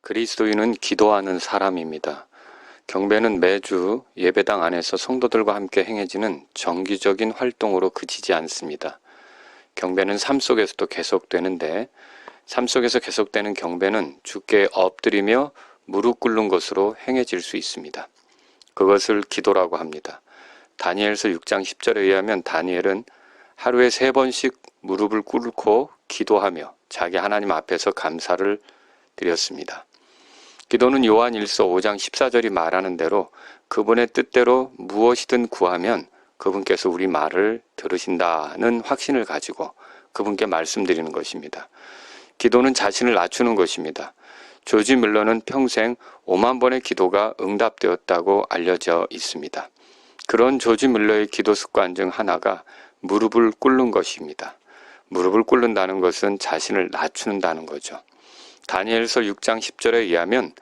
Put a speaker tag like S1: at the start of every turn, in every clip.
S1: 그리스도인은 기도하는 사람입니다. 경배는 매주 예배당 안에서 성도들과 함께 행해지는 정기적인 활동으로 그치지 않습니다. 경배는 삶 속에서도 계속되는데, 삶 속에서 계속되는 경배는 주께 엎드리며 무릎 꿇는 것으로 행해질 수 있습니다. 그것을 기도라고 합니다. 다니엘서 6장 10절에 의하면 다니엘은 하루에 3번씩 무릎을 꿇고 기도하며 자기 하나님 앞에서 감사를 드렸습니다. 기도는 요한일서 5장 14절이 말하는 대로 그분의 뜻대로 무엇이든 구하면 그분께서 우리 말을 들으신다는 확신을 가지고 그분께 말씀드리는 것입니다. 기도는 자신을 낮추는 것입니다. 조지 밀러는 평생 5만 번의 기도가 응답되었다고 알려져 있습니다. 그런 조지 밀러의 기도 습관 중 하나가 무릎을 꿇는 것입니다. 무릎을 꿇는다는 것은 자신을 낮추는다는 거죠. 다니엘서 6장 10절에 의하면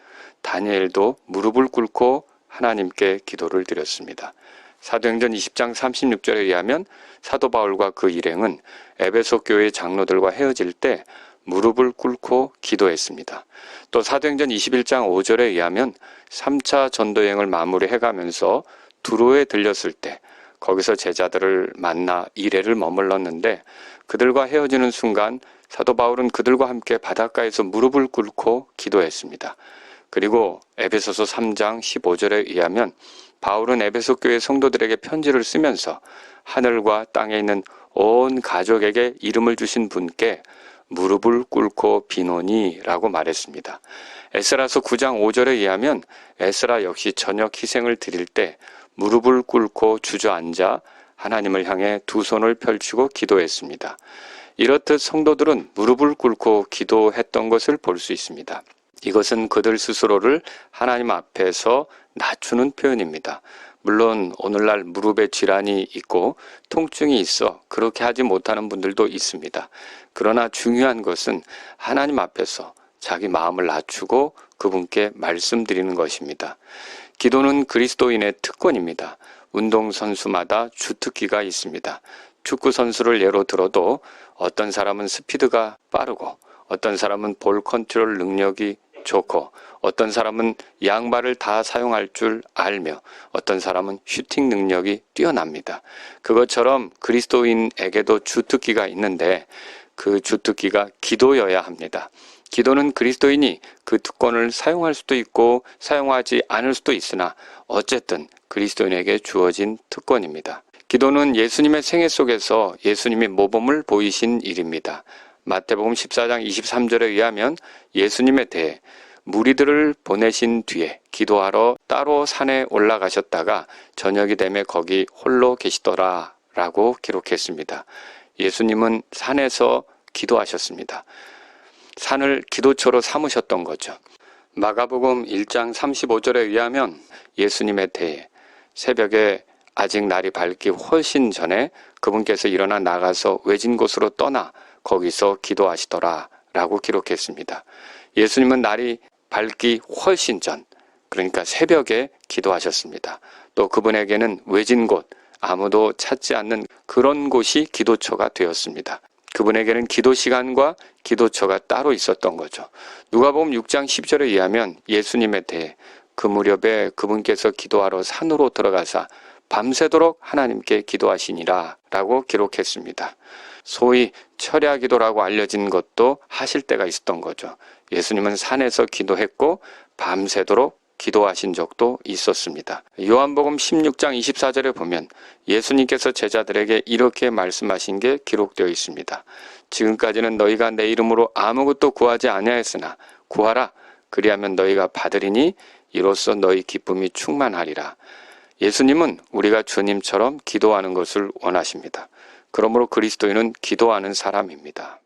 S1: 다니엘도 무릎을 꿇고 하나님께 기도를 드렸습니다. 사도행전 20장 36절에 의하면 사도 바울과 그 일행은 에베소 교회 장로들과 헤어질 때 무릎을 꿇고 기도했습니다. 또 사도행전 21장 5절에 의하면 3차 전도여행을 마무리해가면서 두로에 들렸을 때 거기서 제자들을 만나 이래를 머물렀는데 그들과 헤어지는 순간 사도 바울은 그들과 함께 바닷가에서 무릎을 꿇고 기도했습니다. 그리고 에베소서 3장 15절에 의하면 바울은 에베소 교회 성도들에게 편지를 쓰면서 하늘과 땅에 있는 온 가족에게 이름을 주신 분께 무릎을 꿇고 비노니라고 말했습니다. 에스라서 9장 5절에 의하면 에스라 역시 저녁 희생을 드릴 때 무릎을 꿇고 주저앉아 하나님을 향해 두 손을 펼치고 기도했습니다. 이렇듯 성도들은 무릎을 꿇고 기도했던 것을 볼 수 있습니다. 이것은 그들 스스로를 하나님 앞에서 낮추는 표현입니다. 물론 오늘날 무릎에 질환이 있고 통증이 있어 그렇게 하지 못하는 분들도 있습니다. 그러나 중요한 것은 하나님 앞에서 자기 마음을 낮추고 그분께 말씀드리는 것입니다. 기도는 그리스도인의 특권입니다. 운동선수마다 주특기가 있습니다. 축구선수를 예로 들어도 어떤 사람은 스피드가 빠르고 어떤 사람은 볼 컨트롤 능력이 좋고 어떤 사람은 양발을 다 사용할 줄 알며 어떤 사람은 슈팅 능력이 뛰어납니다. 그것처럼 그리스도인에게도 주특기가 있는데 그 주특기가 기도여야 합니다. 기도는 그리스도인이 그 특권을 사용할 수도 있고 사용하지 않을 수도 있으나 어쨌든 그리스도인에게 주어진 특권입니다. 기도는 예수님의 생애 속에서 예수님이 모범을 보이신 일입니다. 마태복음 14장 23절에 의하면 예수님에 대해 무리들을 보내신 뒤에 기도하러 따로 산에 올라가셨다가 저녁이 되매 거기 홀로 계시더라 라고 기록했습니다. 예수님은 산에서 기도하셨습니다. 산을 기도처로 삼으셨던 거죠. 마가복음 1장 35절에 의하면 예수님에 대해 새벽에 아직 날이 밝기 훨씬 전에 그분께서 일어나 나가서 외진 곳으로 떠나 거기서 기도하시더라 라고 기록했습니다. 예수님은 날이 밝기 훨씬 전, 그러니까 새벽에 기도하셨습니다. 또 그분에게는 외진 곳, 아무도 찾지 않는 그런 곳이 기도처가 되었습니다. 그분에게는 기도 시간과 기도처가 따로 있었던 거죠. 누가복음 6장 10절에 의하면 예수님에 대해 그 무렵에 그분께서 기도하러 산으로 들어가사 밤새도록 하나님께 기도하시니라 라고 기록했습니다. 소위 철야 기도라고 알려진 것도 하실 때가 있었던 거죠. 예수님은 산에서 기도했고 밤새도록 기도하신 적도 있었습니다. 요한복음 16장 24절에 보면 예수님께서 제자들에게 이렇게 말씀하신 게 기록되어 있습니다. 지금까지는 너희가 내 이름으로 아무것도 구하지 아니하였으나 구하라 그리하면 너희가 받으리니 이로써 너희 기쁨이 충만하리라. 예수님은 우리가 주님처럼 기도하는 것을 원하십니다. 그러므로 그리스도인은 기도하는 사람입니다.